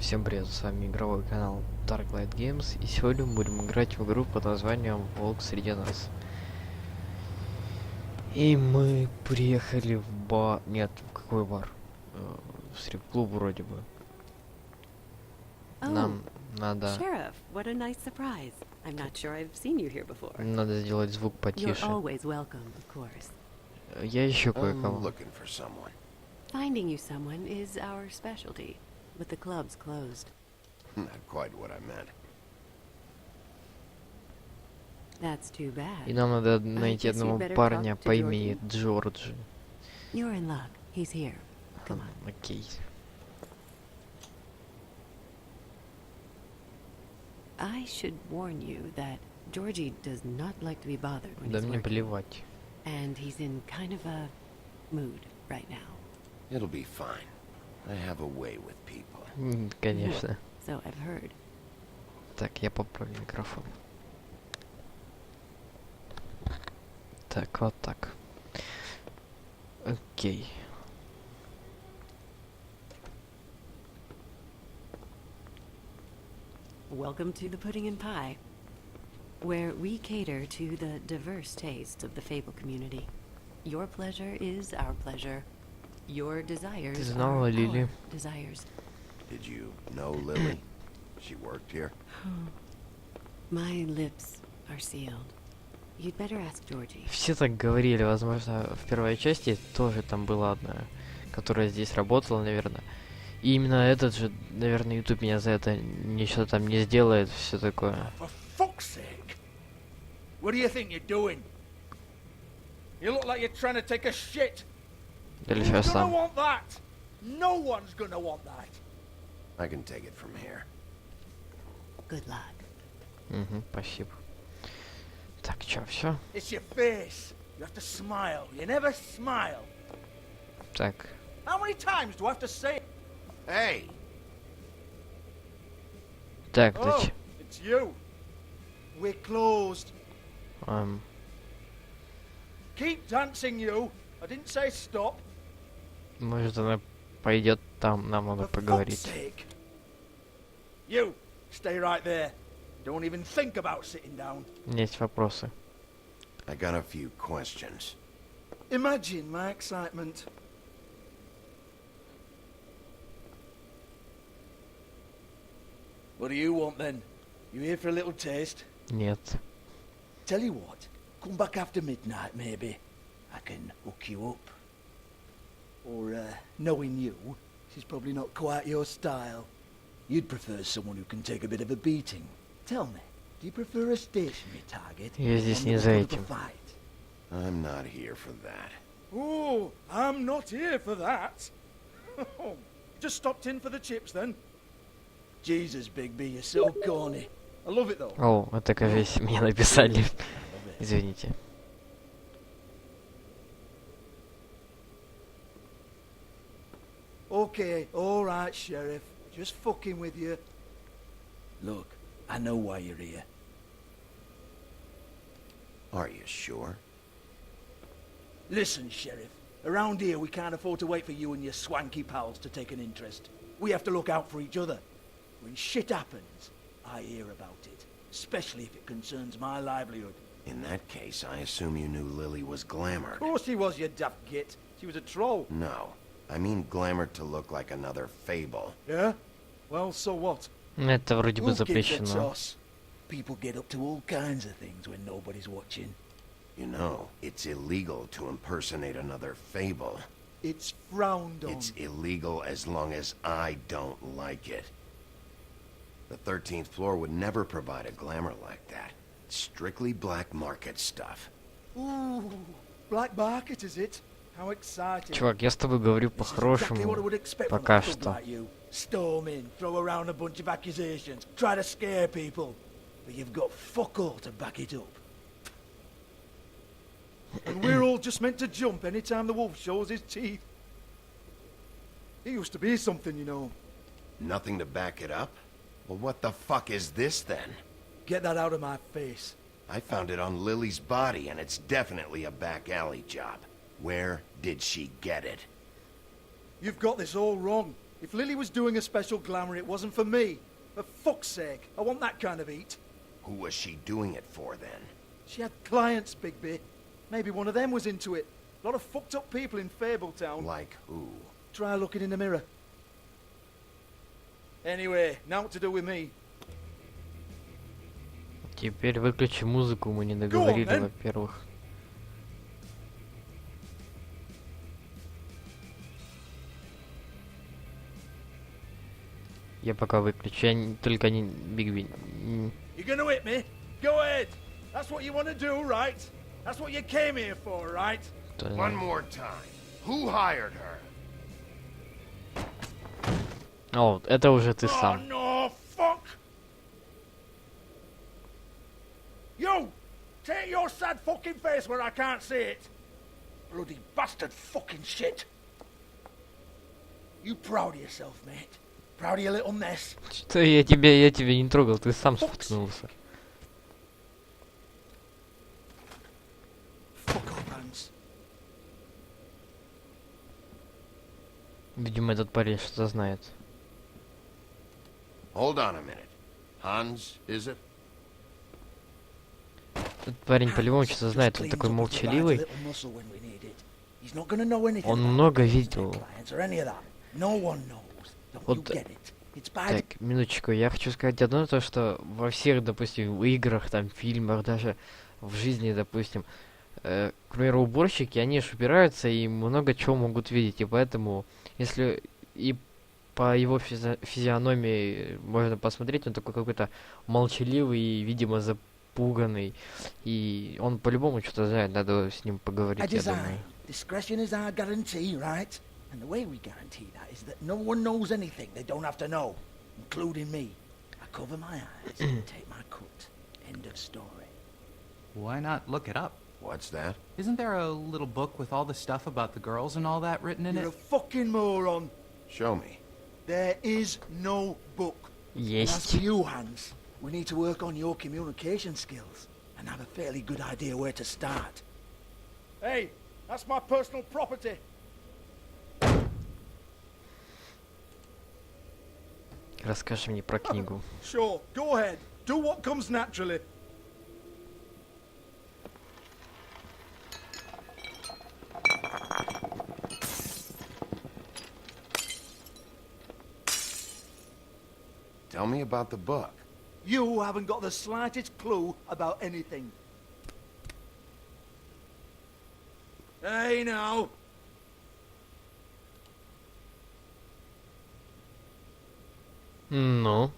Всем привет, с вами игровой канал Darklight Games, и сегодня мы будем играть в игру под названием Волк среди нас. И мы приехали в бар... Нет, в какой бар? В стрип-клуб вроде бы. Нам надо... Sheriff, what a nice surprise. I'm not sure I've seen you here before. Надо сделать звук You're потише. always welcome, of course. Я ищу кое-кого. Looking for someone. Finding you someone is our specialty, but the club's closed. Not quite what I meant. That's too bad. И нам надо найти guess you'd одного better парня talk to по имени Джорджи. You're in luck. He's here. Come on. Окей. I should warn you that Georgie does not like to be bothered when Да he's мне working. плевать. And he's in kind of a mood right now. It'll be fine. I have a way with people. Конечно. So I've heard. Так, я поправлю микрофон. Так, вот так. Окей. Welcome to the Pudding and Pie, where we cater to the diverse tastes of the Fable community. Your pleasure is our pleasure. Your desires Ты are знала, Лили? our desires. Did you know Lily? She worked here? My lips are sealed. You'd better ask Georgie. Все так говорили, возможно, в первой части тоже там была одна, которая здесь работала, наверное. И именно этот же, наверное, YouTube меня за это ничего там не сделает, все такое. For fuck's sake! What do you think you're doing? You look like you're trying to take a shit. Или Who's сейчас gonna сам. want that? No one's gonna want that. I can take it from here. Good luck. Угу, спасибо. Так, чё, все? It's your face. You have to smile. You never smile. Так, How many times do I have to say it? Hey! так, Oh, дать. it's you. We're closed. Keep dancing, you. I didn't say stop. Может, она пойдет там, нам надо For fuck's поговорить. sake. You, stay right there. Don't even think about sitting down. У меня есть вопросы. I got a few questions. Imagine my excitement. What do you want then? You here for a little taste? Нет. Tell you what, come back after midnight maybe. I can hook you up. Or, knowing you, she's probably not quite your style. You'd prefer someone who can take a bit of a beating. Tell me, do you prefer a stationary target? Я здесь or не one за that can этим. fight? I'm not here for that. Oh, I'm not here for that. Just stopped in for the chips then. Jesus, Bigby, you're so corny. I love it though. О, это, кажется, мне написали. Извините. Okay, alright, Sheriff. Just fucking with you. Look, I know why you're here. Are you sure? Listen, Sheriff. Around here, we can't afford to wait for you and your swanky pals to take an interest. We have to look out for each other. When shit happens, I hear about it. Especially if it concerns my livelihood. In that case, I assume you knew Lily was glamored. Of course she was, you daft git. She was a troll. No. I mean glamored to look like another fable. Yeah? Well, so what? Это вроде бы Who gives a запрещено. toss? People get up to all kinds of things when nobody's watching. You know, it's illegal to impersonate another fable. It's frowned on. It's illegal as long as I don't like it. The 13th floor would never provide a glamour like that. It's strictly black market stuff. Ooh, black market is it? How exciting. Чувак, я с тобой говорю This is exactly what I по-хорошему. would expect from Пока a thug что. like you. Storm in, throw around a bunch of accusations, try to scare people. But you've got fuck all to back it up. And we're all just meant to jump anytime the wolf shows his teeth. He used to be something, you know. Nothing to back it up? Well, what the fuck is this then? Get that out of my face. I found it on Lily's body, and it's definitely a back alley job. Where did she get it? You've got this all wrong. If Lily was doing a special glamour, it wasn't for me. For fuck's sake, I want that kind of eat. Who was she doing it for, then? She had clients, Bigby. Maybe one of them was into it. A lot of fucked up people in Fabletown. Like who? Try looking in the mirror. Anyway, now what to do with me? Теперь выключи музыку, мы не договорили, man. во-первых. Я пока выключу, только не Бигби. You gonna hit me? Go ahead. That's what you want to do, right? That's what you came here for, right? One more time. Who hired her? О, это уже ты Oh сам. no, fuck! You! Take your sad fucking face where I can't see it! Bloody bastard fucking shit! You proud of yourself, mate? Proud of your little mess? Что я тебя не трогал, ты сам споткнулся. Fuck off, Hans. Видимо, этот парень что-то знает. Hold on a minute. Hans, is it? Этот парень по-любому что-то знает, он такой молчаливый. Он много видел. Вот, так, минуточку, я хочу сказать одно, то что во всех, допустим, играх, там, фильмах, даже в жизни, допустим, к примеру, уборщики, они же убираются и много чего могут видеть, и поэтому, если и по его физиономии можно посмотреть, он такой какой-то молчаливый и, видимо, запуганный, и он по-любому что-то знает, надо с ним поговорить, я думаю. Discretion is our guarantee, right? And the way we guarantee that is that no one knows anything they don't have to know, including me. I cover my eyes and take my cut. End of story. Why not look it up? What's that? Isn't there a little book with all the stuff about the girls and all that written in You're it? a fucking moron. Show me. There is no book. And as for Есть. you, Hans, we need to work on your communication skills and have a fairly good idea where to start. Hey, that's my personal property. Расскажи мне про книгу. Sure, go ahead. Do what comes naturally. Tell me about the book. You haven't got the slightest clue about anything. Hey, now. Ну,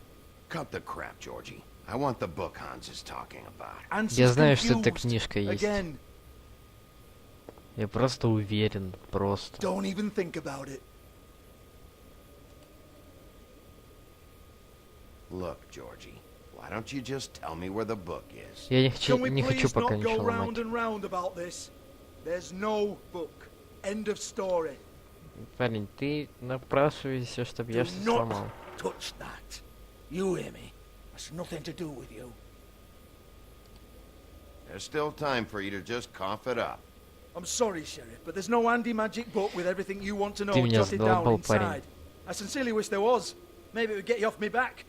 Cut the crap, Georgie. I want the book Hans is talking about. я знаю, что эта Confused. книжка есть. Again, Я просто уверен, просто. don't even think about it. Look, Georgie, why don't you just tell me where the book is? Я Can we не хочу please пока not ничего go round ломать. and round about this? There's no book. End of story. Парень, ты напрашиваешься, чтобы я Do что-то not сломал. touch that. You hear me? That's nothing to do with you. There's still time for you to just cough it up. I'm sorry, Sheriff, but there's no handy magic book with everything you want to know Ты меня jotted down задолбал, парень. inside. I sincerely wish there was. Maybe it would get you off me back.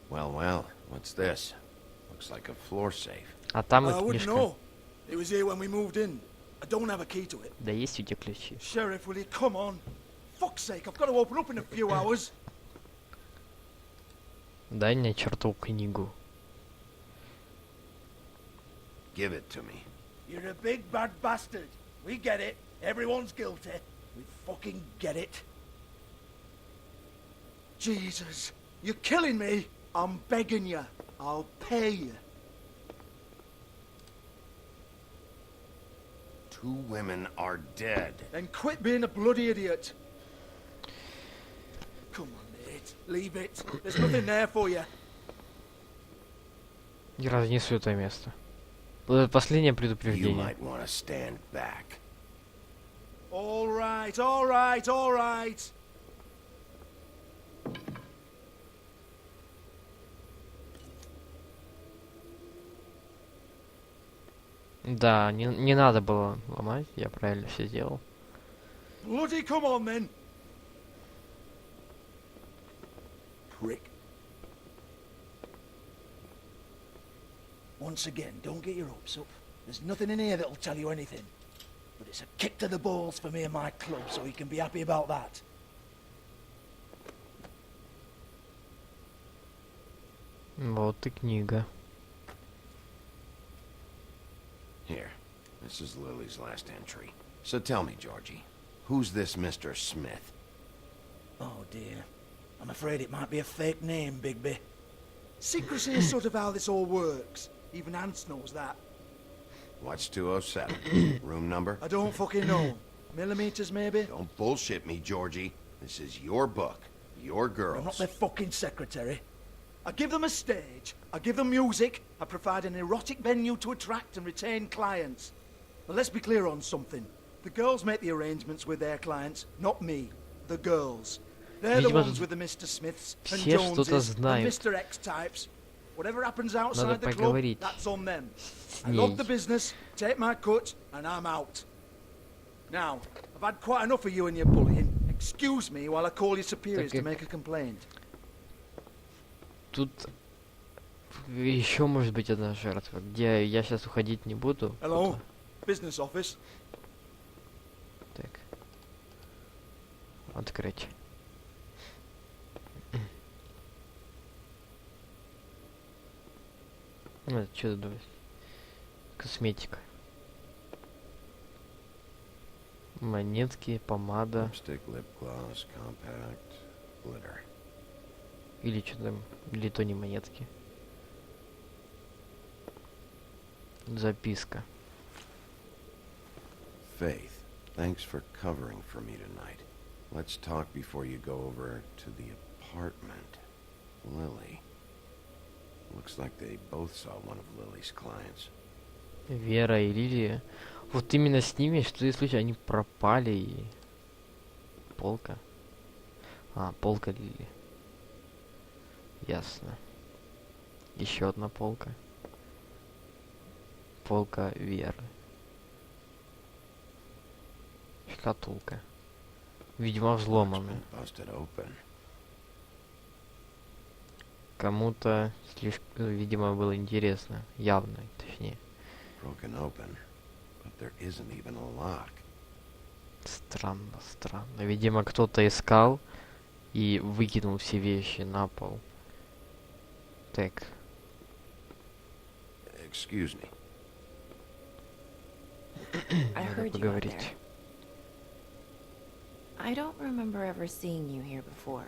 Well, what's this? Looks like a floor safe. А там и I wouldn't книжка. know. It was here when we moved in. I don't have a key to it. Да есть у тебя ключи. Sheriff, will you come on? Fuck's sake, I've got to open up in a few hours. Дай мне чертову книгу. Give it to me. You're a big bad bastard. We get it. Everyone's guilty. We fucking get it. Jesus, you're killing me. I'm begging you. I'll pay you. 2 women are dead. Then quit being a bloody idiot. Come on, mate. Leave it. There's nothing there for you. Я разнесу это место. Вот это последнее You предупреждение. might want to stand back. All right, all right, all right. Да, не надо было ломать, я правильно все сделал. Bloody come on, then. Prick. Once again, don't get your hopes up. There's nothing in here that'll tell you anything. But it's a kick to the balls for me and my club, so you can be happy about that. Вот и книга. Here, this is Lily's last entry. So tell me, Georgie, who's this Mr. Smith? Oh dear. I'm afraid it might be a fake name, Bigby. Secrecy is sort of how this all works. Even Ants knows that. What's 207? Room number? I don't fucking know. Millimeters, maybe? Don't bullshit me, Georgie. This is your book. Your girls. I'm not their fucking secretary. I give them a stage, I give them music, I provide an erotic venue to attract and retain clients. But let's be clear on something. The girls make the arrangements with their clients, not me. The girls. They're the Видимо, ones тут with the Mr. Smiths and все что-то Joneses and знают. Mr. X types. Whatever happens Надо outside the club, поговорить that's on them. с I love ней. the business, take my cut, and I'm out. Now, I've had quite enough of you and your bullying. Excuse me while I call your superiors Так to как- make a complaint. Тут еще может быть одна жертва, где я сейчас уходить не буду. Hello, business office. Так. Открыть. Это что тут? Косметика. Монетки, помада. Lipstick, lip gloss, compact, glitter. Или что там? Или то не монетки. Записка. Faith, thanks for covering for me tonight. Let's talk before you go over to the apartment. Lily. Looks like they both saw one of Lily's clients. Вера и Лилия. Вот именно с ними, что если они пропали и... Полка. А, полка Лили. Ясно. Еще одна полка. Полка Веры. Шкатулка. Видимо, взломанная. Busted open. Кому-то слишком, видимо, было интересно. Явно, точнее. Broken open. But there isn't even a lock. Странно, странно. Видимо, кто-то искал и выкинул все вещи на пол. Так. Excuse me. I Надо heard you out поговорить. there. I don't remember ever seeing you here before.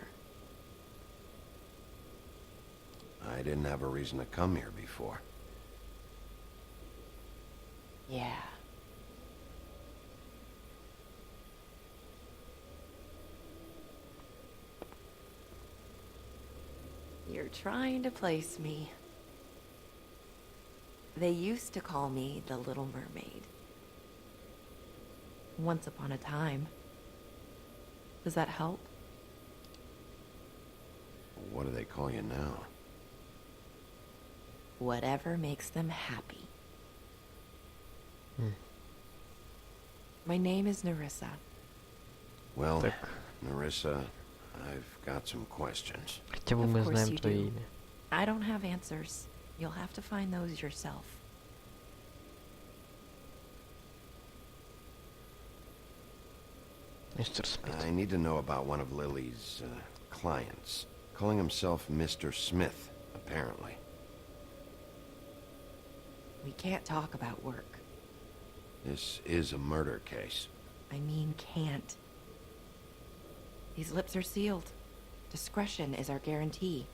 I didn't have a reason to come here before. Yeah. You're trying to place me. They used to call me the Little Mermaid. Once upon a time. Does that help? What do they call you now? Whatever makes them happy. Hmm. My name is Nerissa. Well, Так. Nerissa, I've got some questions. Хотя бы Of мы course знаем you твое do. имя. I don't have answers. You'll have to find those yourself. Мистер Смит. I need to know about one of Lily's clients. Calling himself Mr. Smith, apparently. We can't talk about work. This is a murder case. I mean can't. These lips are sealed. Discretion is our guarantee.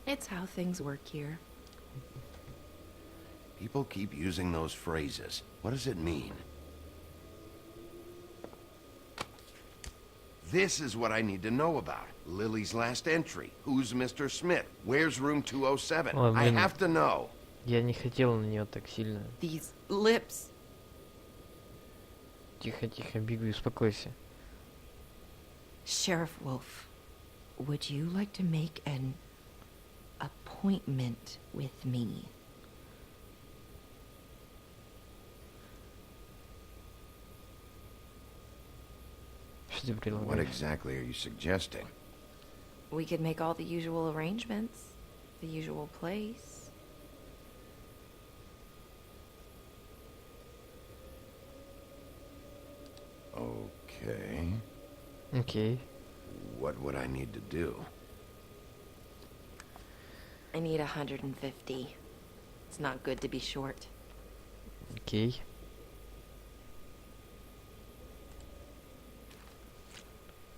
It's how things work here. People keep using those phrases. What does it mean? This is what I need to know about. Lily's last entry. Who's Mr. Smith? Where's room 207? Ой, I блин. have to know. Я не хотел на нее так сильно. These lips. Тихо, тихо, Бигби, успокойся. Sheriff Wolf, would you like to make an appointment with me? Что ты What предлагаешь? exactly are you suggesting? We could make all the usual arrangements, the usual place. Okay. Окей. What would I need to do? I need 150. It's not good to be short. Окей.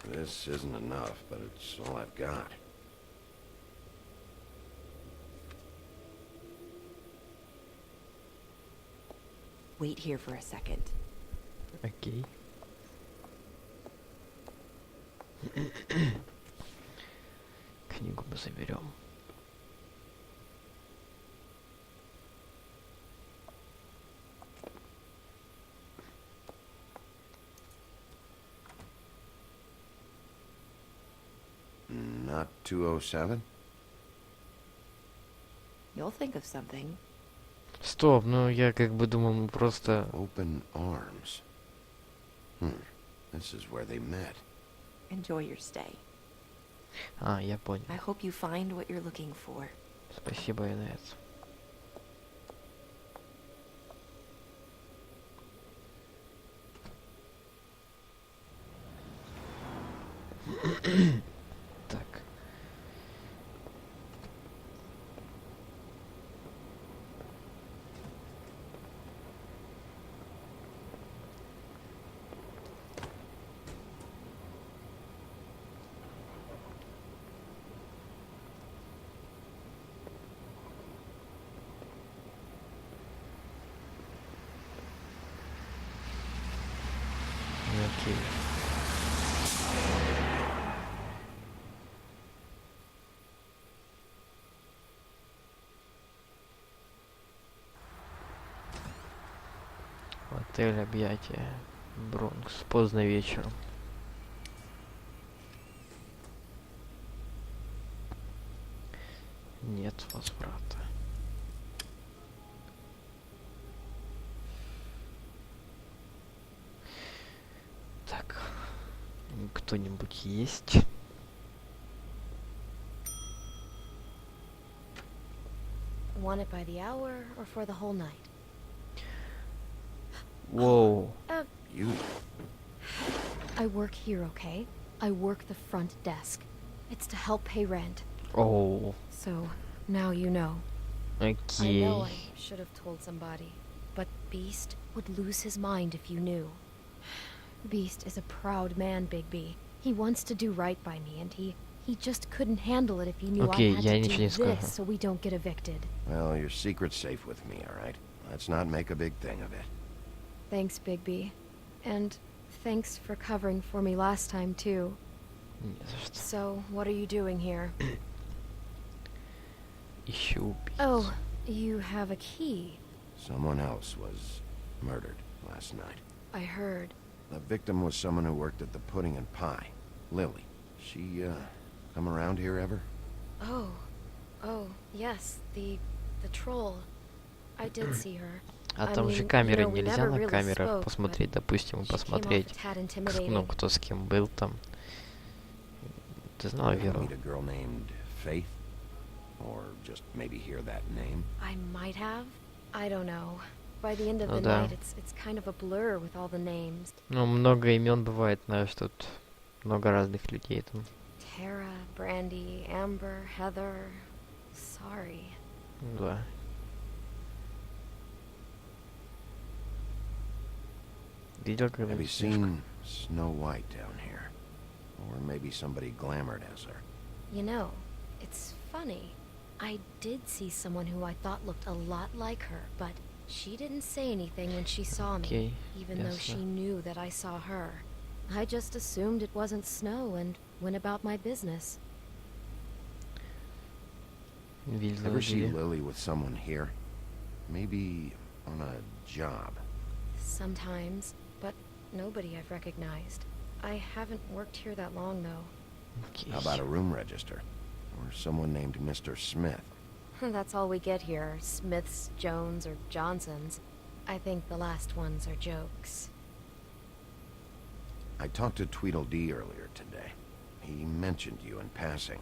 This isn't enough, but it's all I've got. Wait here for a second. Окей. Книгу мы заберем. Not 207? You'll think of something. Стоп, ну я как бы думал, мы просто... Open arms. This is where they met. Enjoy your stay. А, я понял. I hope you find what you're looking for. Спасибо, Инет. Так. Окей. Отель объятия. Бронкс. Поздно вечером. Нет возврата. Так. Кто-нибудь есть? Want it by the hour or for the whole night? Воу. You... I work here, okay? I work the front desk. It's to help pay rent. Оу. So, now you know. I Окей. know I should have told somebody, but Beast would lose his mind if you knew. Beast is a proud man, Bigby. He wants to do right by me, and he just couldn't handle it if he knew Окей, I had я to ничего не do скажу. this so we don't get evicted. Well, your secret's safe with me, all right? Let's not make a big thing of it. Thanks, Bigby. And thanks for covering for me last time, too. Не за что. So, what are you doing here? Ищу убийцу. Oh, you have a key. Someone else was murdered last night. I heard. The victim was someone who worked at the Pudding and Pie. Lily. She, come around here ever? Oh, yes, the troll. I did see her. А I там же mean, камеры you know, we нельзя never на really камерах spoke, посмотреть, допустим, she came off посмотреть, a tad ну, intimidating. кто с кем был там. Ты знала Ever Веру? meet a girl named Faith? Or just maybe hear that name? I might have. I don't know. By the end of Ну the да. night, it's kind of a blur with all the names. Ну, много имен бывает, знаешь, тут много разных людей там. Tara, Brandy, Amber, Heather. Sorry. Да. Видел Have you когда-нибудь seen Snow White down here? Or maybe somebody glamored as her? You know, it's funny. I did see someone who I thought looked a lot like her, but she didn't say anything when she saw me, Okay, even though she ясно. knew that I saw her. I just assumed it wasn't Snow and went about my business. Видел Ever see где? Lily with someone here? Maybe on a job? Sometimes, but nobody I've recognized. I haven't worked here that long, though. Окей. How about a room register? Or someone named Mr. Smith? That's all we get here, Smiths, Jones, or Johnsons. I think the last ones are jokes. I talked to Tweedledee earlier today. He mentioned you in passing.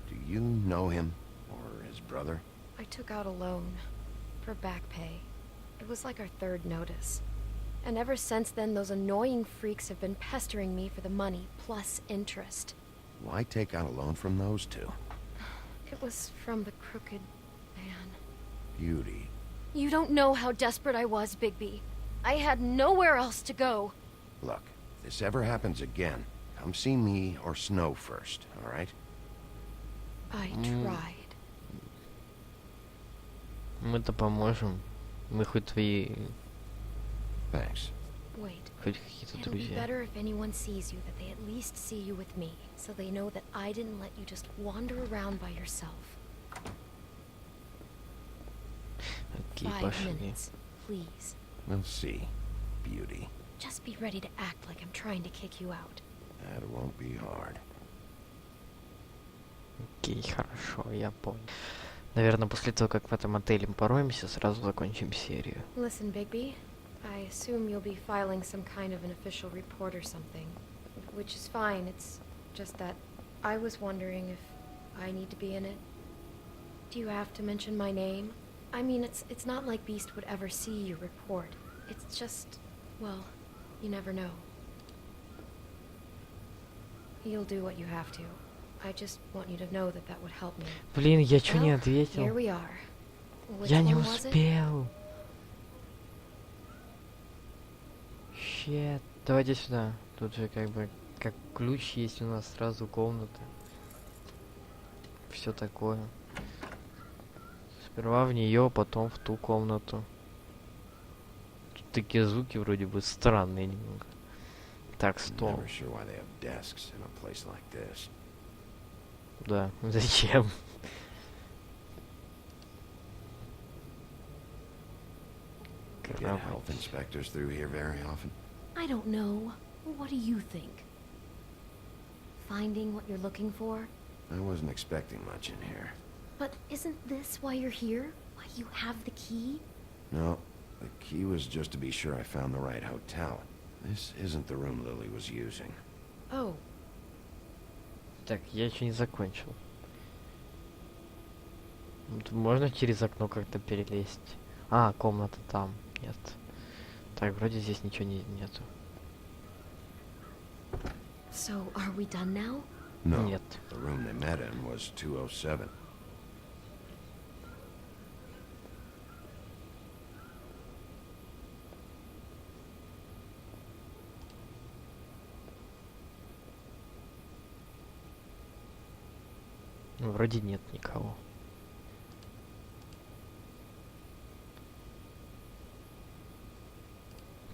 Do you know him? Or his brother? I took out a loan for back pay. It was like our third notice. And ever since then, those annoying freaks have been pestering me for the money, plus interest. Why take out a loan from those two? It was from the crooked man. Beauty. You don't know how desperate I was, Bigby. I had nowhere else to go. Look, if this ever happens again, come see me or Snow first, all right? I tried. Мы-то поможем. Мы хоть твои... Thanks. Wait. Хоть какие-то It'll be друзья. better if anyone sees you that they at least see you with me, so they know that I didn't let you just wander around by yourself. Окей, 5 пошли. minutes, please. We'll see, Beauty. Just be ready to act like I'm trying to kick you out. That won't be hard. Окей, хорошо, я понял. Наверное, после того, как в этом отеле мы пороемся, сразу закончим серию. Listen, Bigby, I assume you'll be filing some kind of an official report or something. Which is fine, it's just that I was wondering if I need to be in it. Do you have to mention my name? I mean, it's not like Beast would ever see your report. It's just, well, you never know. You'll do what you have to. I just want you to know that that would help me. Блин, я чё не Well, ответил? here we are. Which Я не one was it? успел. Щет. Давайте сюда. Тут же как бы как ключ есть у нас сразу комната. Все такое. Сперва в нее, потом в ту комнату. Тут такие звуки вроде бы странные немного. Так, I'm стол. never sure why they have desks in a place like this. Да, зачем? You get health inspectors through here very often? I don't know. What do you think? Finding what you're looking for? I wasn't expecting much in here. But isn't this why you're here? Why you have the key? No, the key was just to be sure I found the right hotel. This isn't the room Lily was using. Oh, Так, я еще не закончил. Тут можно через окно как-то перелезть? А, комната там. Нет. Так, вроде здесь ничего нету. So, are we done now? No, Нет. the room they met in was 207. Вроде нет никого.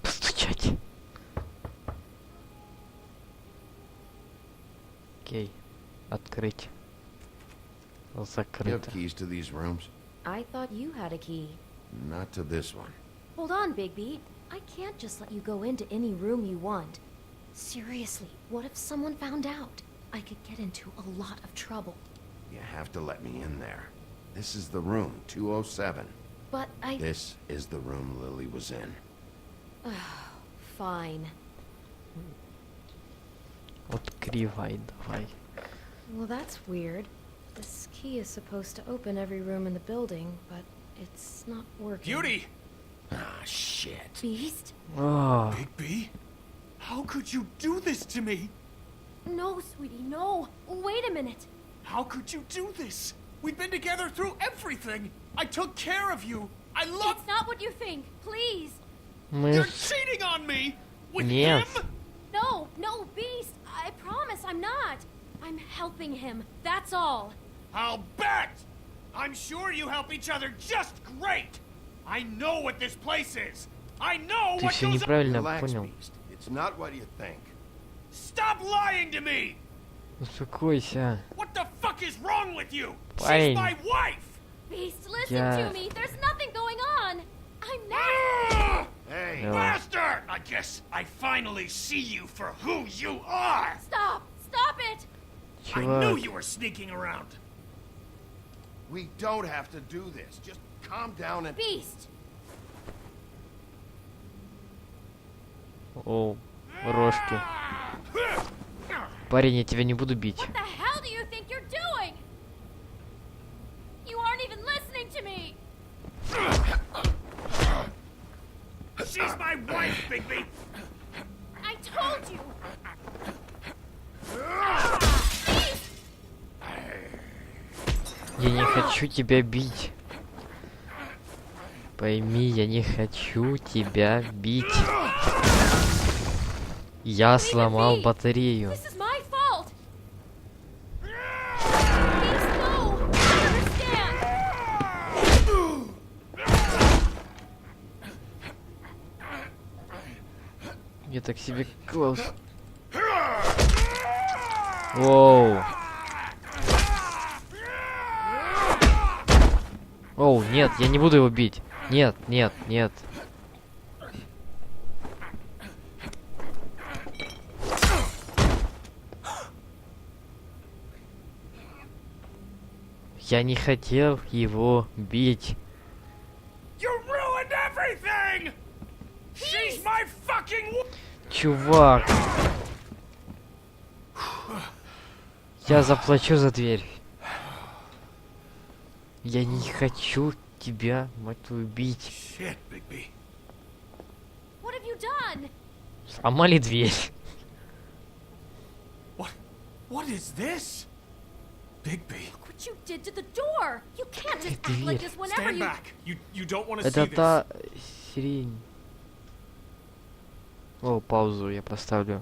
Постучать. Окей. Открыть. You have Закрыто. keys to these rooms? I thought you had a key. Not to this one. Hold on, Bigby. I can't just let you go into any room you want. Seriously, what if someone found out? I could get into a lot of trouble. You have to let me in there. This is the room, 207. But I... This is the room Lily was in. Fine. Открывай давай. well, that's weird. This key is supposed to open every room in the building, but it's not working. Beauty! Ah, shit. Beast? О, Bigby? How could you do this to me? No, sweetie, no. Wait a minute. How could you do this? We've been together through everything. I took care of you. I love... It's not what you think. Please. мы You're с- cheating on me! With Нет. him? No, no, Beast. I promise I'm not. I'm helping him. That's all. I'll bet! I'm sure you help each other just great! I know what this place is! I know Ты what все goes on! неправильно Relax, понял. Beast. It's not what you think. Stop lying to me! Успокойся. What the fuck is wrong with you? Fine. She's my wife! Beast, listen Yeah. to me. There's nothing going on. I'm not. Ah! Hey! Yeah. Bastard! I guess I finally see you for who you are! Stop. Stop it. I knew Чувак, you were sneaking around. We don't have to do this. Just calm down and... Beast. о, рожки. Парень, я тебя не буду бить. What the hell do you think you're doing? You aren't even listening to me! She's my wife, Bigby! I told you! Я не хочу тебя бить. Пойми, я не хочу тебя бить. Я сломал батарею. This is my fault! Be slow! I understand! Я так себе клаус. Воу. Оу, нет, я не буду его бить. Нет, нет, нет. Я не хотел его бить. You ruined everything! She's my fucking Чувак. Я заплачу за дверь. Я не хочу тебя, мать твою, бить. Shit, Bigby. What have you done? Сломали дверь. What is this? Bigby. Look what you did to the door! You can't just act Дверь. like this whenever Stand you... back. You don't want to see Это this. та сирень. О, паузу я поставлю.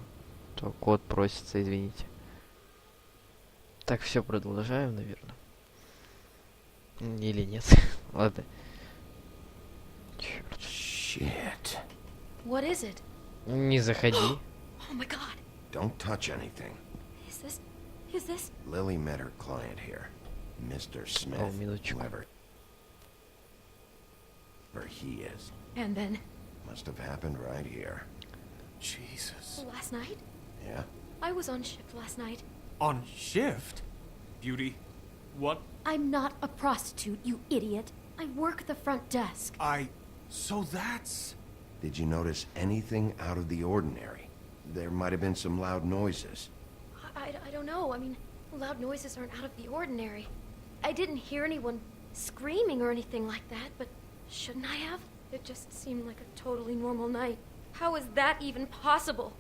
То код просится, извините. Так, все, продолжаем, наверное. Или нет. Ладно. Черт. Shit. What is it? Не заходи. Oh my god. Don't touch anything. Is this... Is this... Lily met her client here. Mr. Smith. Oh, minutочку. Whoever he is. And then... Must have happened right here. Jesus. Last night? Yeah? I was on shift last night. On shift? Beauty. What? I'm not a prostitute, you idiot. I work the front desk. So that's... Did you notice anything out of the ordinary? There might have been some loud noises. I don't know. I mean, loud noises aren't out of the ordinary. I didn't hear anyone screaming or anything like that, but shouldn't I have? It just seemed like a totally normal night. How is that even possible?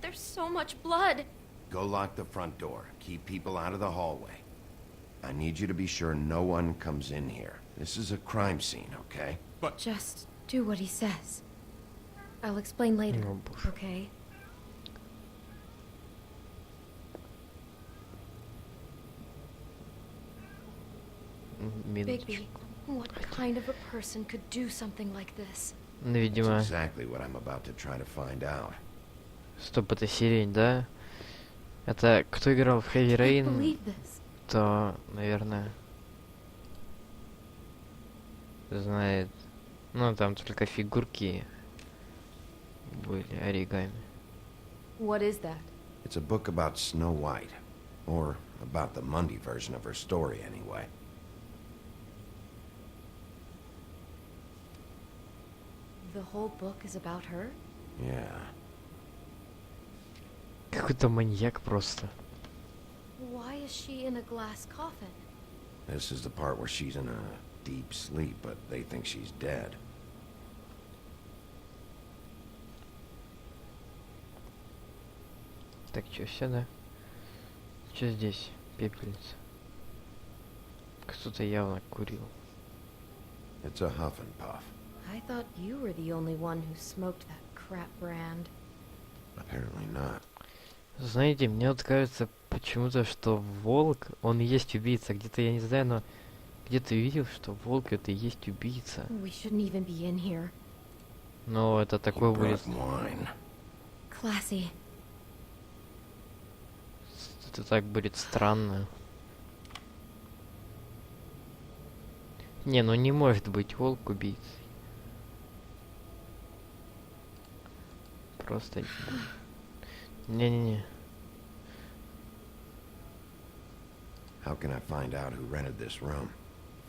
There's so much blood. Go lock the front door. Keep people out of the hallway. I need you to be sure no one comes in here. This is a crime scene, okay? Just do what he says. I'll explain later, Oh, боже. okay? Минуточку. Bigby, what kind of a person could do something like this? Ну, That's видимо, exactly what I'm about to try to find out. стоп, это сирень, да? Это кто играл в Heavy I can't Rain, believe this. то, наверное, знает. Ну, там только фигурки были оригами. What is that? It's a book about Snow White. Or about the Mundy version of her story, anyway. The whole book is about her? Yeah. Какой-то маньяк просто. Why is she in a glass coffin? This is the part where she's in a deep sleep, but they think she's dead. Так, что, все, да? Что здесь? Пепельница. Кто-то явно курил. It's a huff and puff. I thought you were the only one who smoked that crap brand. Apparently not. Знаете, мне вот кажется почему-то, что волк, он и есть убийца. Где-то, я не знаю, но где-то видел, что волк это и есть убийца. We shouldn't even be in here. Но это такое You будет... brought wine. Classy. Это так будет странно. Не, ну не может быть волк убийцей. Просто... Не-не-не. How can I find out who rented this room?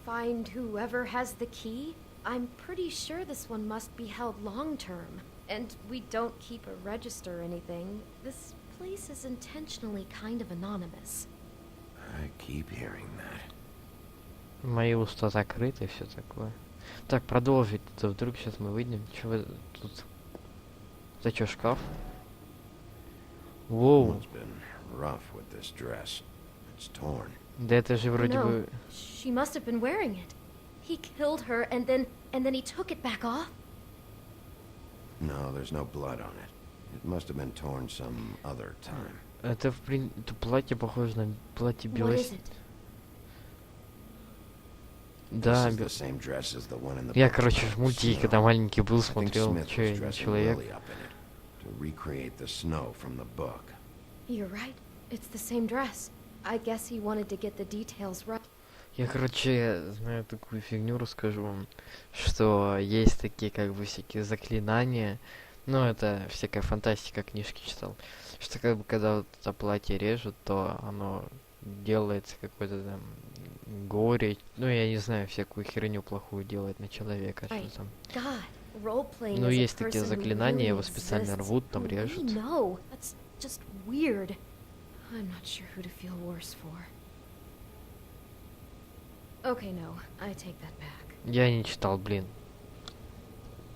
Find whoever has the key? I'm pretty sure this one must be held long term. And we don't keep a register or anything. This place is intentionally kind of anonymous. I keep hearing that. Мои уста закрыты и все такое. Так, продолжить. То вдруг сейчас мы выйдем. Че вы тут? Это чё, шкаф? Воу. Someone's been rough with this dress. It's torn. Да это же вроде No, бы... she must have been wearing it. He killed her and then he took it back off? No, there's no blood on it. It must have been torn some other time. Это, это платье похоже на платье What белой... is it? Да, This is the same dress as the one in the я, book короче, about в мультике, snow. когда маленький был, I think смотрел, Smith че was я не dressing человек. Lily up in it to recreate the snow from the book. You're right. It's the same dress. I guess he wanted to get the details right. Я, короче, знаю такую фигню, расскажу вам, что есть такие, как бы, всякие заклинания, ну, это всякая фантастика, книжки читал, что, как бы, когда вот это платье режут, то оно делается какое-то там горе, ну, я не знаю, всякую херню плохую делает на человека, что там. God, role-playing Ну, as a есть такие person who заклинания, really его специально exists. рвут, там We режут. know. That's just weird. I'm not sure who to feel worse for. Okay, no, I take that back. Я не читал, блин.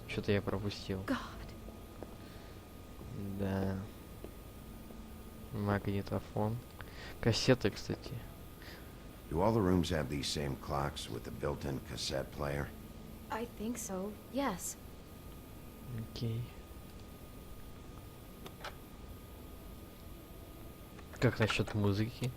Что-то я пропустил. God. Да. Магнитофон. Кассеты, кстати. Do all the rooms have these same clocks with the built-in cassette player? I think so, yes. Окей. Как насчет музыки?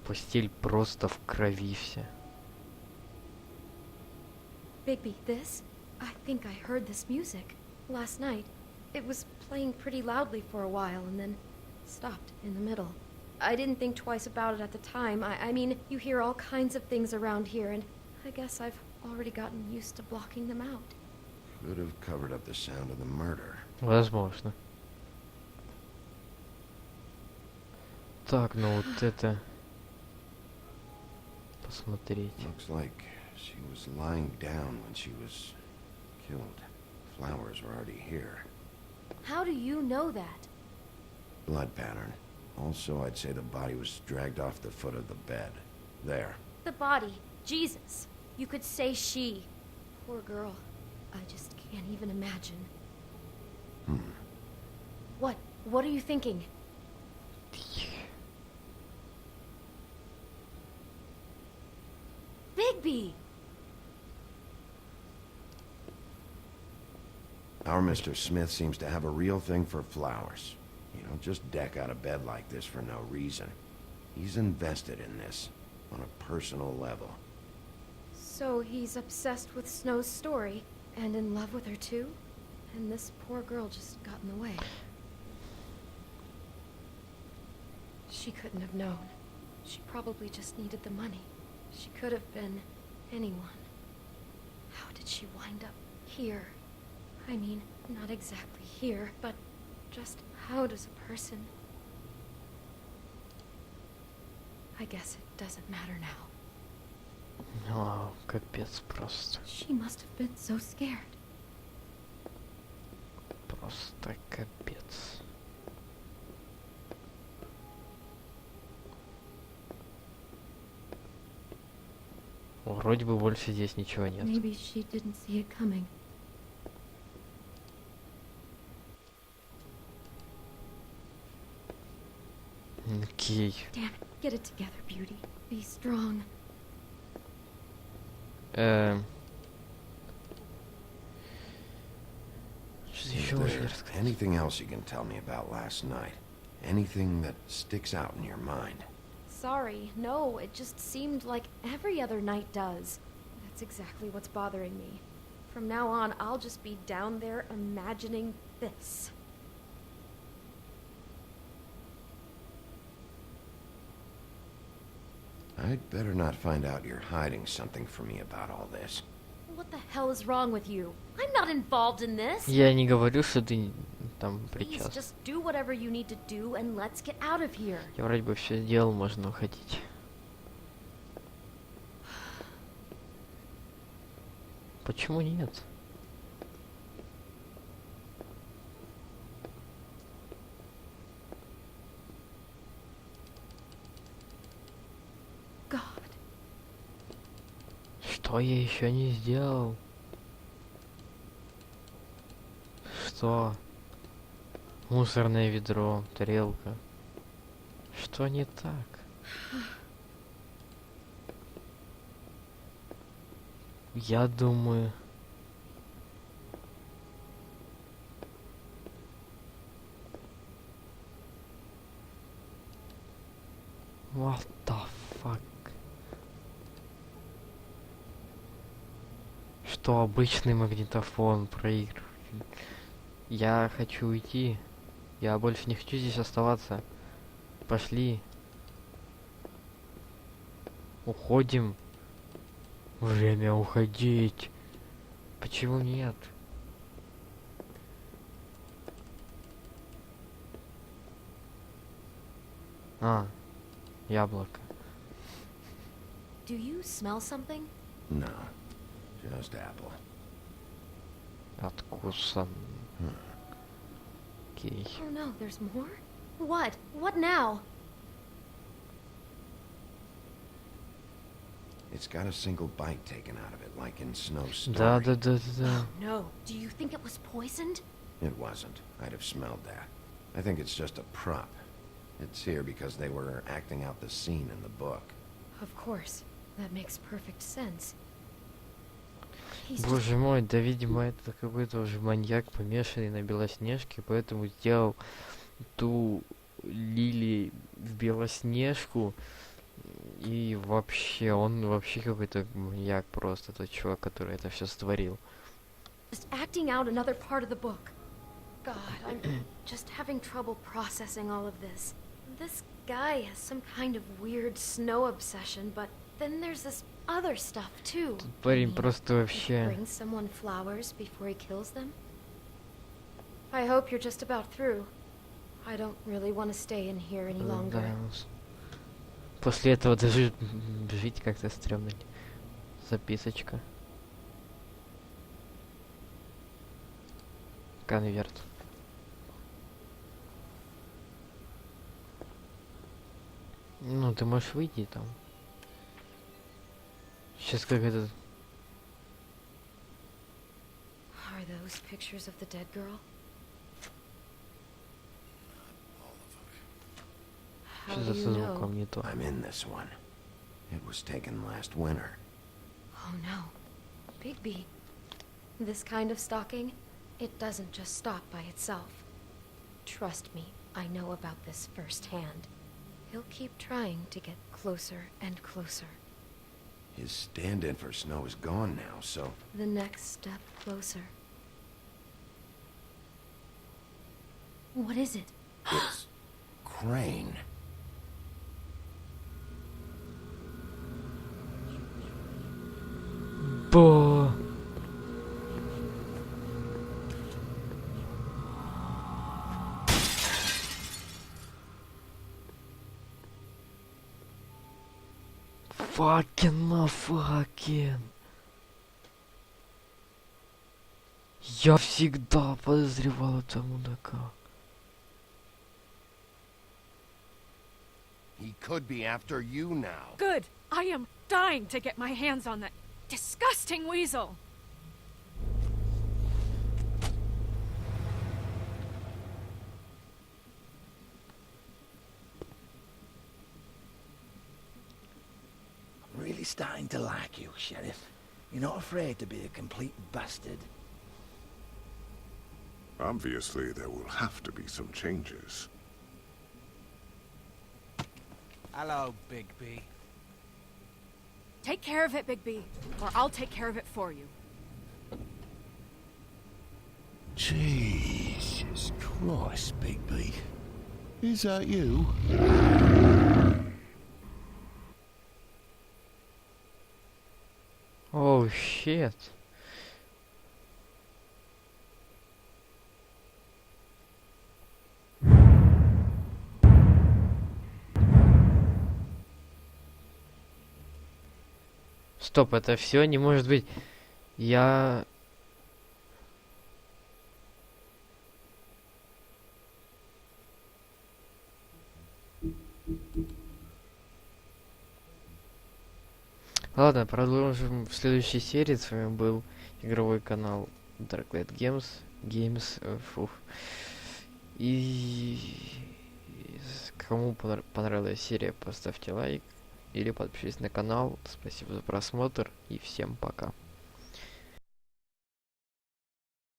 Постель просто в крови вся. Bigby, this? I think I heard this music last night. It was playing pretty loudly for a while and then stopped in the middle. I didn't think twice about it at the time. I mean, you hear all kinds of things around here, and I guess I've already gotten used to blocking them out. Could have covered up the sound of the murder. Возможно. Так, ну вот это... Посмотреть. Looks like she was lying down when she was killed. Flowers were already here. How do you know that? Blood pattern. Also, I'd say the body was dragged off the foot of the bed. There. The body. Jesus. You could say she. Poor girl. I just can't even imagine. What? What are you thinking? Bigby! Our Mr. Smith seems to have a real thing for flowers. You don't just deck out of bed like this for no reason. He's invested in this, on a personal level. So he's obsessed with Snow's story, and in love with her too? And this poor girl just got in the way. She couldn't have known. She probably just needed the money. She could have been anyone. How did she wind up here? I mean, not exactly here, but just how does a person... I guess it doesn't matter now. О, капец просто. She must have been so scared. Просто капец. Вроде бы больше здесь ничего нет. Maybe she didn't see it coming. Окей. Damn it. Get it together, Beauty. Be strong. Is Что еще there можно рассказать? anything else you can tell me about last night? Anything that sticks out in your mind? Sorry, no, it just seemed like every other night does. That's exactly what's bothering me. From now on, I'll just be down there imagining this. I'd better not find out you're hiding something from me about all this. What the hell is wrong with you? I'm not involved in this. Я не говорю, что ты там Please, причастен. just do whatever you need to do and let's get out of here. Я вроде бы все сделал, можно уходить. Почему нет? God. Что я еще не сделал? Что? Мусорное ведро, тарелка. Что не так? Я думаю... What the fuck? Что обычный магнитофон проигрывает? Я хочу уйти. Я больше не хочу здесь оставаться. Пошли. Уходим. Время уходить. Почему нет? А, яблоко. Do you smell something? No, just apple. Откусан. Окей. Oh no, there's more? What? What now? It's got a single bite taken out of it, like in Snow's story. Да. No. Do you think it was poisoned? It wasn't. I'd have smelled that. I think it's just a prop. It's here because they were acting out the scene in the book. Of course. That makes perfect sense. He's just... Боже мой, да, видимо, это какой-то уже маньяк, помешанный на Белоснежке, поэтому сделал ту Лили в Белоснежку. И вообще, он вообще какой-то маньяк просто, тот чувак, который это все створил. just acting out another part of the book. God, I'm just having trouble processing all of this. This guy has some kind of weird snow obsession, but then there's this other stuff too. Парень I mean, просто he вообще... brings someone flowers before he kills them. I hope you're just about through. I don't really want to stay in here any longer. Да, после этого даже жить как-то стрёмно. Записочка. Конверт. Ну, ты можешь выйти там. Сейчас как этот... Are those pictures of the dead girl? How Что do за you со know? звуком не то? I'm in this one. It was taken last winter. Oh no. Bigby. This kind of stalking, it doesn't just stop by itself. Trust me, I know about this firsthand. He'll keep trying to get closer and closer. His stand-in for Snow is gone now, so... The next step closer. What is it? It's... Crane. Бо! Факен. Я всегда подозревал этого мудака. He could be after you now. Good. I am dying to get my hands on that disgusting weasel. I'm really starting to like you, Sheriff. You're not afraid to be a complete bastard. Obviously, there will have to be some changes. Hello, Bigby. Take care of it, Bigby, or I'll take care of it for you. Jesus Christ, Bigby. Is that you? Oh shit. Стоп, это все не может быть. Я... Ладно, продолжим в следующей серии. С вами был игровой канал Darklight Games. Фух. И кому понравилась серия, поставьте лайк или подпишитесь на канал. Спасибо за просмотр и всем пока.